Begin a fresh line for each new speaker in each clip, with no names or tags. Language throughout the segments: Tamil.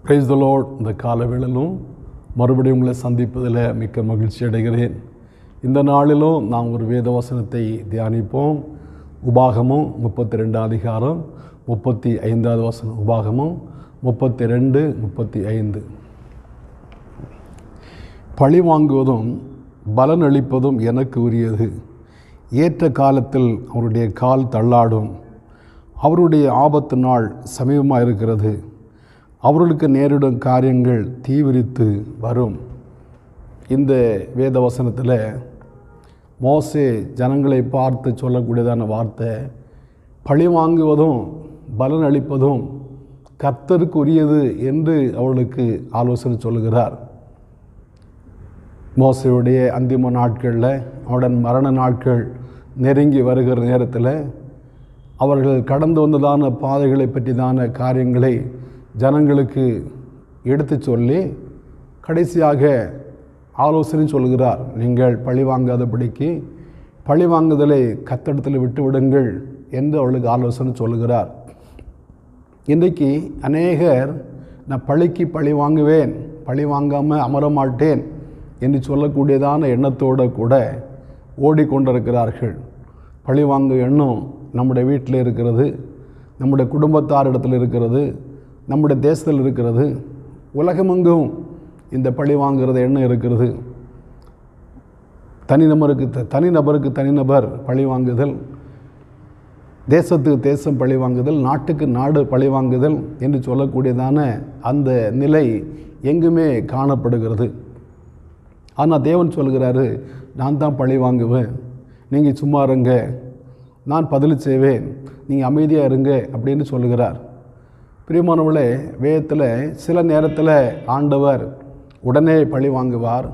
Praise the Lord. இந்த காலவேளையிலும் மறுபடியும் உங்களை சந்திப்பதில் மிக்க மகிழ்ச்சி அடைகிறேன். இந்த நாளிலும் நாம் ஒரு வேத வசனத்தை தியானிப்போம். உபாகமம் 32 அதிகாரம் 35வது வசனம். உபாகமம் 32, 35. பழி வாங்குவதும் பலன் அளிப்பதும் எனக்கு உரியது. ஏற்ற காலத்தில் அவருடைய கால் தள்ளாடும். அவருடைய ஆபத்து நாள் சமீபமாக இருக்கிறது. அவர்களுக்கு நேரிடும் காரியங்கள் தீவிரித்து வரும். இந்த வேத வசனத்தில் மோசே ஜனங்களை பார்த்து சொல்லக்கூடியதான வார்த்தை, பழி வாங்குவதும் பலன் அளிப்பதும் கர்த்தருக்கு உரியது என்று அவர்களுக்கு ஆலோசனை சொல்லுகிறார். மோசேயுடைய அந்திம நாட்களில், அவருடன் மரண நாட்கள் நெருங்கி வருகிற நேரத்தில் அவர்கள் கடந்து வந்ததான பாதைகளை பற்றிதான காரியங்களை ஜனங்களுக்கு எடுத்து சொல்லி கடைசியாக ஆலோசனை சொல்கிறார். நீங்கள் பழி வாங்காதபடிக்கு பழி வாங்குதலை கர்த்தரிடத்தில் விட்டு விடுங்கள் என்று அவளுக்கு ஆலோசனை சொல்லுகிறார். இன்றைக்கு அநேகர் நான் பழிக்கு பழி வாங்குவேன், பழி வாங்காமல் அமர மாட்டேன் என்று சொல்லக்கூடியதான எண்ணத்தோடு கூட ஓடிக்கொண்டிருக்கிறார்கள். பழி வாங்க எண்ணம் நம்முடைய வீட்டில் இருக்கிறது, நம்முடைய குடும்பத்தாரிடத்தில் இருக்கிறது, நம்முடைய தேசத்தில் இருக்கிறது, உலகமெங்கும் இந்த பழி வாங்குகிறது எண்ணம் இருக்கிறது. தனிநபருக்கு தனிநபர் பழி வாங்குதல், தேசத்துக்கு தேசம் பழி வாங்குதல், நாட்டுக்கு நாடு பழி வாங்குதல் என்று சொல்லக்கூடியதான அந்த நிலை எங்குமே காணப்படுகிறது. ஆனால் தேவன் சொல்கிறாரு, நான் தான் பழி வாங்குவேன், நீங்கள் சும்மா இருங்க, நான் பதில் செய்வேன், நீங்கள் அமைதியாக இருங்க அப்படின்னு சொல்லுகிறார். பிரியமானவர்களே, வேதத்தில் சில நேரத்தில் ஆண்டவர் உடனே பழி வாங்குவார்,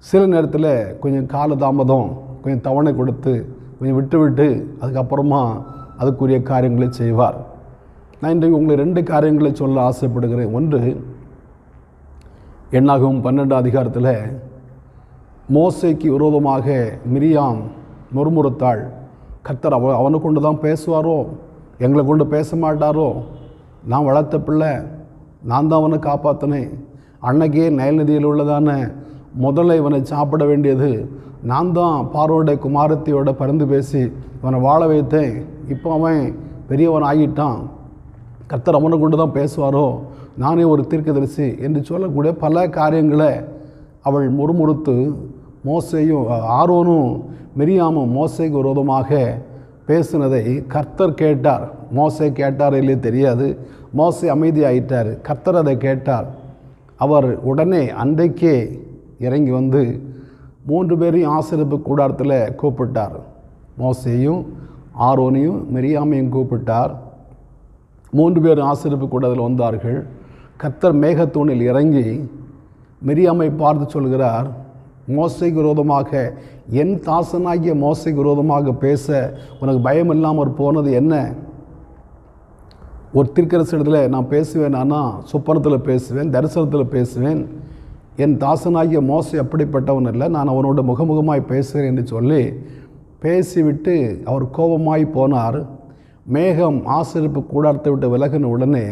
சில நேரத்தில் கொஞ்சம் காலதாமதம், கொஞ்சம் தவணை கொடுத்து கொஞ்சம் விட்டு அதுக்கப்புறமா அதுக்குரிய காரியங்களை செய்வார். நான் இன்றைக்கு உங்களை 2 காரியங்களை சொல்ல ஆசைப்படுகிறேன். ஒன்று, என்னாகும் 12 அதிகாரத்தில் மோசேக்கு விரோதமாக மிரியாம் முறுமுறுத்தாள். கர்த்தர் அவனை கொண்டு தான் பேசுவாரோ, எங்களை கொண்டு பேச மாட்டாரோ, நான் வளர்த்த பிள்ளை, நான் தான் அவனை காப்பாற்றினேன், அன்னைக்கே நைல் நதியில் உள்ளதான முதல்ல இவனை சாப்பிட வேண்டியது நான் தான், பார்வோடைய குமாரத்தியோட பரிந்து பேசி இவனை வாழ வைத்தேன், இப்போ அவன் பெரியவன் ஆகிட்டான், கர்த்தர் அவனை கொண்டு தான் பேசுவாரோ, நானே ஒரு தீர்க்கதரிசி என்று சொல்லக்கூடிய பல காரியங்களை அவள் முறுமுறுத்து மோசேயும் ஆரோனும் மிரியாமும் மோசேக்கு விரோதமாக பேசினதை கர்த்தர் கேட்டார். மோசே கேட்டார் இல்லையே தெரியாது, மோசே அமைதியாயிட்டார். கர்த்தர் அதை கேட்டார். அவர் உடனே அன்றைக்கே இறங்கி வந்து 3 பேரையும் ஆசரிப்பு கூடாரத்தில் கூப்பிட்டார். மோசேயும் ஆரோனையும் மிரியாமையும் கூப்பிட்டார். 3 பேர் ஆசரிப்பு கூடாரத்தில் வந்தார்கள். கர்த்தர் மேகத்தூணில் இறங்கி மிரியாமை பார்த்து சொல்கிறார், மோசேக்கு விரோதமாக, என் தாசனாகிய மோசேக்கு விரோதமாக பேச உனக்கு பயம் இல்லாமல் போனது என்ன? ஒரு தீர்க்கதரிசியிடத்தில் நான் பேசுவேன், ஆனால் சொப்பனத்தில் பேசுவேன், தரிசனத்தில் பேசுவேன். என் தாசனாகிய மோசே அப்படிப்பட்டவன் இல்லை, நான் அவனோட முகமுகமாய் பேசுகிறேன் என்று சொல்லி பேசிவிட்டு அவர் கோபமாய் போனார். மேகம் ஆசரிப்பு கூடாரத்தை விட்டு விலகின உடனே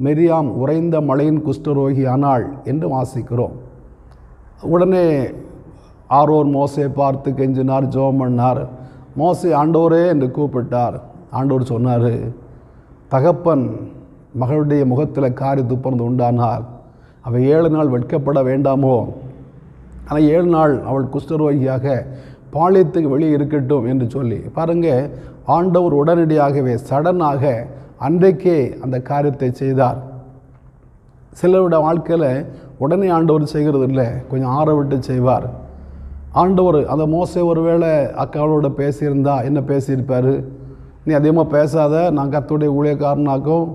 மிரியாம் உறைந்த மழையின் குஷ்டரோகி ஆனாள் என்று வாசிக்கிறோம். உடனே ஆரோன் மோசே பார்த்து கெஞ்சினார், ஜெபம் பண்ணார். மோசே ஆண்டவரே என்று கூப்பிட்டார். ஆண்டவர் சொன்னார், தகப்பன் மகளுடைய முகத்தில் காரி துப்புறது உண்டானால் அவள் 7 நாள் வெட்கப்பட வேண்டாமோ? ஆனால் 7 நாள் அவள் குஷ்டரோகியாக பாளையத்துக்கு வெளியே இருக்கட்டும் என்று சொல்லி பாருங்கள், ஆண்டவர் உடனடியாகவே சடனாக அன்றைக்கே அந்த காரியத்தை செய்தார். சிலருடைய வாழ்க்கையில் உடனே ஆண்டவர் செய்கிறது இல்லை, கொஞ்சம் ஆற விட்டு செய்வார். ஆண்டவர் அந்த மோசே ஒருவேளை அக்காவோட பேசியிருந்தா என்ன பேசியிருப்பார்? நீ அதிகமாக பேசாத, நான் கர்த்தருடைய ஊழியக்காரனாக்கும்,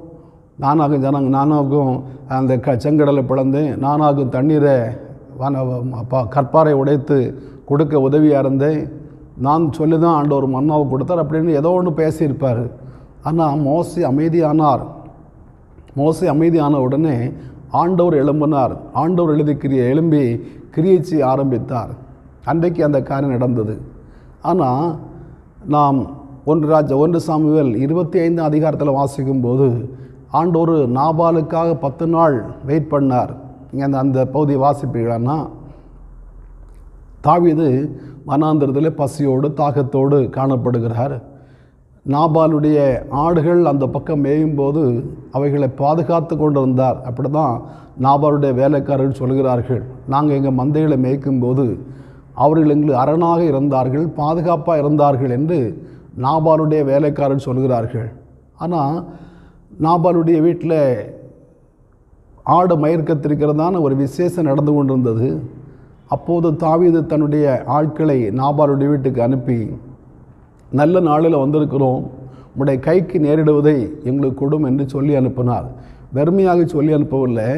நானாகும் அந்த செங்கடலை பிளந்தேன், நானாகும் தண்ணீரை கற்பாரை உடைத்து கொடுக்க உதவியாக இருந்தேன், நான் சொல்லி தான் ஆண்டவர் மன்னாவை கொடுத்தார் அப்படின்னு ஏதோ ஒன்று பேசியிருப்பார். ஆனால் மோசே அமைதியானார். மோசே அமைதியான உடனே ஆண்டவர் எழும்பினார். ஆண்டவர் எழும்பி கிரியை செய்ய ஆரம்பித்தார். அன்றைக்கு அந்த காரியம் நடந்தது. ஆனால் நாம் 1 சாமுவேல் 25 அதிகாரத்தில் வாசிக்கும்போது ஆண்டவர் நாபாலுக்காக 10 நாள் வெயிட் பண்ணார். நீங்கள் அந்த பகுதியை வாசிப்பீர்களான்னா, தாவீது வனாந்திரத்தில் பசியோடு தாகத்தோடு காணப்படுகிறார். நாபாலுடைய ஆடுகள் அந்த பக்கம் மேயும்போது அவைகளை பாதுகாத்து கொண்டு வந்தார். அப்படி தான் நாபாலுடைய வேலைக்காரர்கள் சொல்கிறார்கள், நாங்கள் எங்கள் மந்தைகளை மேய்க்கும்போது அவர்கள் எங்களுக்கு அரணாக இருந்தார்கள், பாதுகாப்பாக இருந்தார்கள் என்று நாபாலுடைய வேலைக்காரர்கள் சொல்கிறார்கள். ஆனால் நாபாலுடைய வீட்டில் ஆடு மயிர் கத்திருக்கிறதான ஒரு விசேஷம் நடந்து கொண்டிருந்தது. அப்போது தாவீது தன்னுடைய ஆட்களை நாபாலுடைய வீட்டுக்கு அனுப்பி, நல்ல நாளில் வந்திருக்கிறோம், உம்முடைய கைக்கு நேரிடுவதை எங்களுக்கு கொடும் என்று சொல்லி அனுப்பினார். வெறுமையாக சொல்லி அனுப்பவில்லை.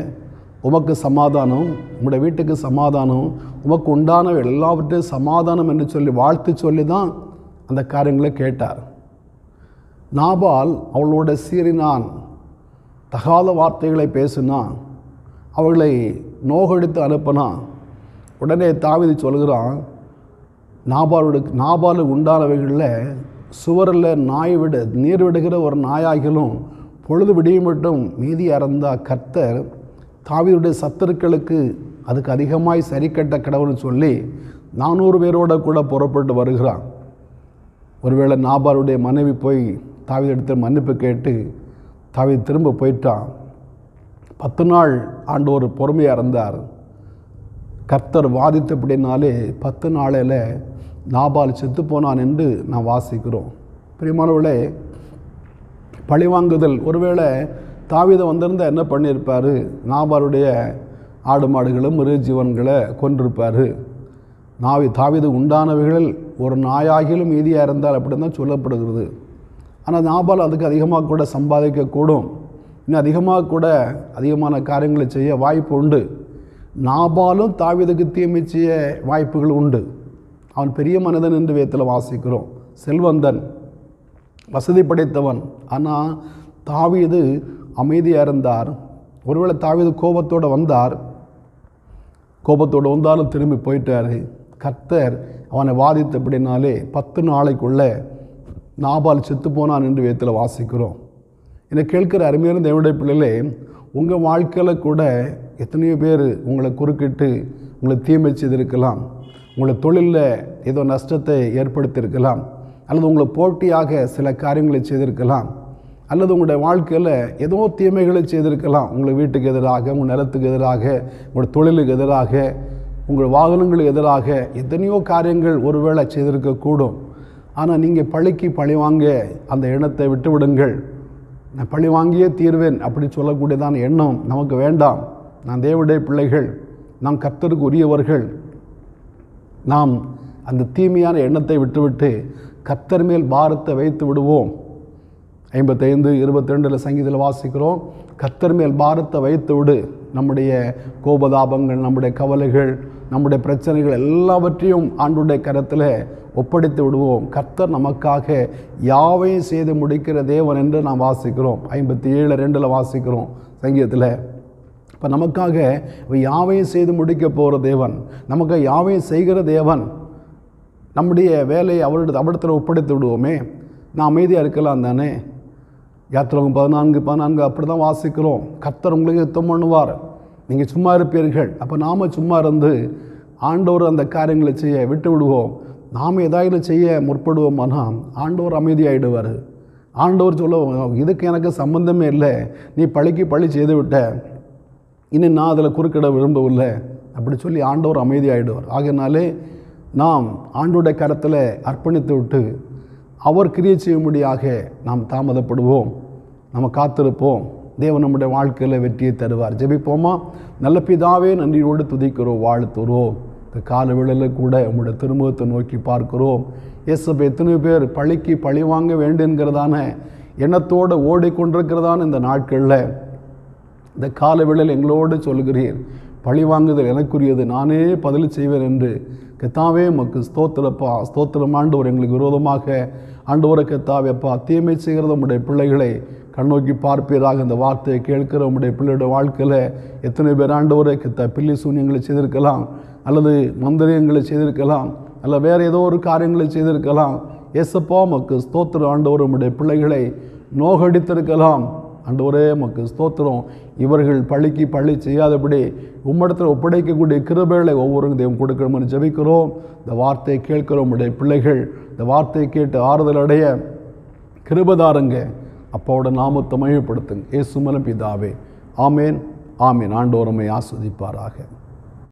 உமக்கு சமாதானம், உம்முடைய வீட்டுக்கு சமாதானம், உமக்கு உண்டானவை எல்லாவற்றையும் சமாதானம் என்று சொல்லி வாழ்த்து சொல்லி தான் அந்த காரியங்களை கேட்டார். நாபால் அவளோட சீறினான், தகாத வார்த்தைகளை பேசினான், அவர்களை நோகடித்து அனுப்பினான். உடனே தாவீது சொல்கிறான், நாபாலுக்கு உண்டானவைகளில் சுவரில் நீர் விடுகிற ஒரு நாயாகிலும் பொழுது விடியும் மட்டும் மீதி அறந்த கர்த்தர் தாவீதுடைய சத்துருக்களுக்கு அதுக்கு அதிகமாய் சரி கட்ட கடவுள்னு சொல்லி 400 பேரோட கூட புறப்பட்டு வருகிறான். ஒருவேளை நாபாலுடைய மனைவி போய் தாவீது இடத்துல மன்னிப்பு கேட்டு தாவீது திரும்ப போயிட்டான். 10 நாள் ஆண்டவர் பொறுமையாக இருந்தார். கர்த்தர் வாதித்தபடினாலே 10 நாளில் நாபால் செத்து போனான் என்று நான் வாசிக்கிறோம். பிரியமானவர்களே, பழிவாங்குதல், ஒருவேளை தாவீது வந்திருந்தால் என்ன பண்ணியிருப்பார்? நாபாலுடைய ஆடு மாடுகளும் மிருக ஜீவன்களை கொன்றிருப்பார். தாவீது உண்டானவைகளில் ஒரு நாயாகிலும் மீதியாக இருந்தால் அப்படின்னு தான் சொல்லப்படுகிறது. ஆனால் நாபால் அதுக்கு அதிகமாக கூட சம்பாதிக்கக்கூடும், இன்னும் அதிகமான காரியங்களை செய்ய வாய்ப்பு உண்டு. நாபாலும் தாவீதுக்கு தீமை செய்ய வாய்ப்புகள் உண்டு. அவன் பெரிய மனிதன் என்று வேதத்தில் வாசிக்கிறோம், செல்வந்தன், வசதி படைத்தவன். ஆனால் தாவீது அமைதியாக இருந்தார். ஒருவேளை தாவீது கோபத்தோடு வந்தாலும் திரும்பி போயிட்டார். கர்த்தர் அவனை வாதித்தபடினாலே 10 நாளைக்குள்ளே நாபால் செத்து போனான் என்று வேதத்தில் வாசிக்கிறோம். என்னை கேட்கிற அருமையான தேவனுடைய பிள்ளைகளே, உங்கள் வாழ்க்கையில் கூட எத்தனையோ பேர் உங்களை குறுக்கிட்டு உங்களை தீமை செய்திருக்கலாம், உங்களை தொழிலில் ஏதோ நஷ்டத்தை ஏற்படுத்தியிருக்கலாம், அல்லது உங்களை போட்டியாக சில காரியங்களை செய்திருக்கலாம், அல்லது உங்களுடைய வாழ்க்கையில் ஏதோ தீமைகளை செய்திருக்கலாம். உங்கள் வீட்டுக்கு எதிராக, உங்கள் நிலத்துக்கு எதிராக, உங்கள் தொழிலுக்கு எதிராக, உங்கள் வாகனங்களுக்கு எதிராக எத்தனையோ காரியங்கள் ஒருவேளை செய்திருக்கக்கூடும். ஆனால் நீங்கள் பழி வாங்க அந்த எண்ணத்தை விட்டு விடுங்கள். நான் பழி வாங்கியே தீர்வேன் அப்படி சொல்லக்கூடியதான எண்ணம் நமக்கு வேண்டாம். நான் தேவனுடைய பிள்ளைகள், நாம் கர்த்தருக்கு உரியவர்கள். நாம் அந்த தீமையான எண்ணத்தை விட்டுவிட்டு கர்த்தர் மேல் பாரத்தை வைத்து விடுவோம். 55:22 சங்கீதத்தில் வாசிக்கிறோம், கர்த்தர் மேல் பாரத்தை வைத்து விடு. நம்முடைய கோபதாபங்கள், நம்முடைய கவலைகள், நம்முடைய பிரச்சனைகள் எல்லாவற்றையும் ஆண்டவருடைய கரத்தில் ஒப்படைத்து விடுவோம். கர்த்தர் நமக்காக யாவையும் செய்து முடிக்கிற தேவன் என்று நாம் வாசிக்கிறோம். 57:2 வாசிக்கிறோம் சங்கீதத்தில். இப்போ நமக்காக யாவையும் செய்து முடிக்க போகிற தேவன், நமக்கு யாவையும் செய்கிற தேவன். நம்முடைய வேலையை அவரிடத்தில் ஒப்படைத்து விடுவோமே, நான் அமைதியாக இருக்கலாம் தானே. யாத்திராகமம் 14:14 அப்படி தான் வாசிக்கிறோம். கர்த்தர் உங்களுக்கு யுத்தம் பண்ணுவார், நீங்கள் சும்மா இருப்பீர்கள். அப்போ நாம் சும்மா இருந்து ஆண்டவர் அந்த காரியங்களை செய்ய விட்டு விடுவோம். நாம் ஏதாவது செய்ய முற்படுவோமானால் ஆண்டவர் அமைதியாகிடுவார். ஆண்டவர் சொல்ல, இதுக்கு எனக்கு சம்பந்தமே இல்லை, நீ பழி செய்து விட்ட, இன்னும் நான் அதில் குறுக்கிட விரும்பவில்லை அப்படி சொல்லி ஆண்டவர் அமைதியாகிடுவார். ஆகையினாலே நாம் ஆண்டோடைய கரத்தில் அர்ப்பணித்து விட்டு அவர் கிரியை செய்யும்படியாக நாம் தாமதப்படுவோம், நம்ம காத்திருப்போம். தேவன் நம்முடைய வாழ்க்கையில் வெற்றியை தருவார். ஜெபிப்போமா? நல்ல பிதாவே, நன்றியோடு துதிக்கிறோம், வாழ்த்துறோம். இந்த கால வேளையில் கூட உங்களுடைய திருமுகத்தை நோக்கி பார்க்கிறோம். இயேசுவே, எத்தனை பேர் பழி வாங்க வேண்டுங்கிறதான எண்ணத்தோடு ஓடிக்கொண்டிருக்கிறதான இந்த நாட்களில், இந்த கால வேளையில் எங்களோடு சொல்கிறீர், பழி வாங்குதல் எனக்குரியது, நானே பதில் செய்வேன் என்று. கர்த்தாவே, உமக்கு ஸ்தோத்திரப்பா, ஸ்தோத்திரம். ஆண்டவர் எங்களுக்கு விரோதமாக ஆண்டவரை கர்த்தாவேப்பா தீமை செய்கிறத உடைய பிள்ளைகளை கண்ணோக்கி பார்ப்பீராக. இந்த வார்த்தையை கேட்கிற உடைய பிள்ளையோட வாழ்க்கையில் எத்தனை பேர் ஆண்டவரை பில்லி சூன்யங்களை செய்திருக்கலாம், அல்லது மந்திரியங்களை செய்திருக்கலாம், அல்ல வேறு ஏதோ ஒரு காரியங்களை செய்திருக்கலாம். ஏசப்பா, உமக்கு ஸ்தோத்திரம். ஆண்டவர் உடைய பிள்ளைகளை நோகடித்திருக்கலாம். ஆண்டவரே உமக்கு ஸ்தோத்திரம். இவர்கள் பழிக்கு பழி செய்யாதபடி உம்மிடத்தில் ஒப்படைக்கக்கூடிய கிருபைகளை ஒவ்வொரு தெய்வம் கொடுக்கணும்னு ஜெபிக்கிறோம். இந்த வார்த்தையை கேட்கிறோம் உடைய பிள்ளைகள் இந்த வார்த்தையை கேட்டு ஆறுதல் அடைய கிருபதாருங்க. அப்பாவோட நாமத்தை மகிமைப்படுத்துங்க. இயேசு மூலம் பிதாவே, ஆமேன் ஆமேன். ஆண்டவர் உம்மை ஆசீர்வதிப்பாராக.